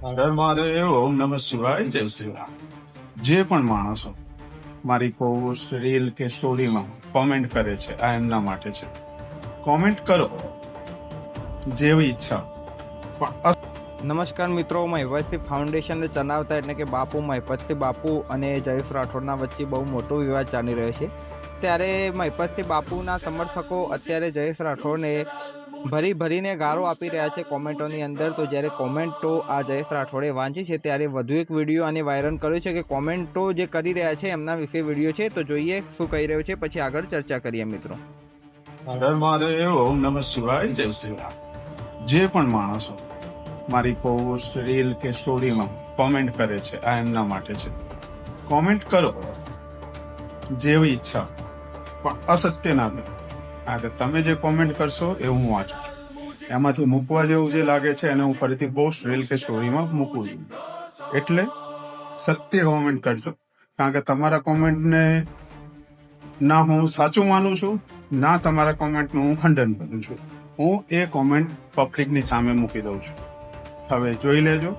હર મહાદેવ, ઓમ નમઃ શિવાય, જય શ્રી રામ. જે પણ માણસો મારી પોસ્ટ રીલ કે સ્ટોરીમાં કોમેન્ટ કરે છે, આ એમના માટે છે. કોમેન્ટ કરો જેવી ઈચ્છા, પણ નમસ્કાર મિત્રો, મહિપતસિંહ ફાઉન્ડેશન ચલાવતા એટલે કે બાપુ મહિપતસિંહ બાપુ અને જયેશ રાઠોડના વચ્ચે બહુ મોટો વિવાદ ચાલી રહ્યો છે. ત્યારે મહિપતસિંહ બાપુના સમર્થકો અત્યારે જયેશ રાઠોડને ભરીને ગાળો આપી રહ્યા છે કોમેન્ટોની અંદર. તો જ્યારે કોમેન્ટો આ જયેશ રાઠોડે વાંચી છે ત્યારે વધુ એક વિડીયો આને વાયરલ કર્યો છે કે કોમેન્ટો જે કરી રહ્યા છે એમના વિશે વિડીયો છે. તો જોઈએ શું કહી રહ્યો છે, પછી આગળ ચર્ચા કરીએ મિત્રો. હર મહાદેવ, ઓમ નમઃ શિવાય, જય શ્રી રામ. જે પણ માણસો મારી પોસ્ટ રીલ કે સ્ટોરીમાં કોમેન્ટ કરે છે, આ એમના માટે છે. કોમેન્ટ કરો જેવી ઈચ્છા, પણ અસત્ય ના કરો. આ તમે જે કોમેન્ટ કરશો એ હું વાંચું છું, એમાંથી મૂકવા જેવું જે લાગે છે એને હું ફરીથી પોસ્ટ રીલ કે સ્ટોરીમાં મૂકું છું. એટલે સત્ય કોમેન્ટ કરજો, કારણ કે તમારા કોમેન્ટને ના હું સાચું માનું છું, ના તમારા કોમેન્ટનું હું ખંડન કરું છું. હું એ કોમેન્ટ પબ્લિકની સામે મૂકી દઉં છું. હવે જોઈ લેજો,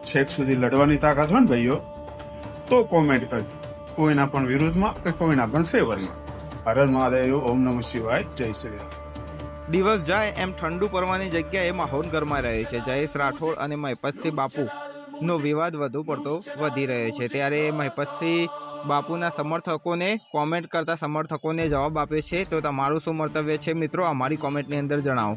છેક સુધી લડવાની તાકાત હોય ને ભાઈઓ તો કોમેન્ટ કરજો, કોઈના પણ વિરુદ્ધમાં કે કોઈના પણ ફેવરમાં. હર મહાદેવ, ઓમ નમઃ શિવાય, જય શ્રી રામ. દિવસ જાય એમ ઠંડુ પડવાની જગ્યાએ માહોલ ગરમાઈ રહ્યો છે. જયેશ રાઠોડ અને મહિપતસિંહ બાપુ નો વિવાદ વધુ પડતો વધી રહ્યો છે. ત્યારે મહિપતસિંહ બાપુના સમર્થકોને કોમેન્ટ કરતા સમર્થકોને જવાબ આપ્યો છે. તો તમારું શું મંતવ્ય છે મિત્રો, અમારી કોમેન્ટની અંદર જણાવો.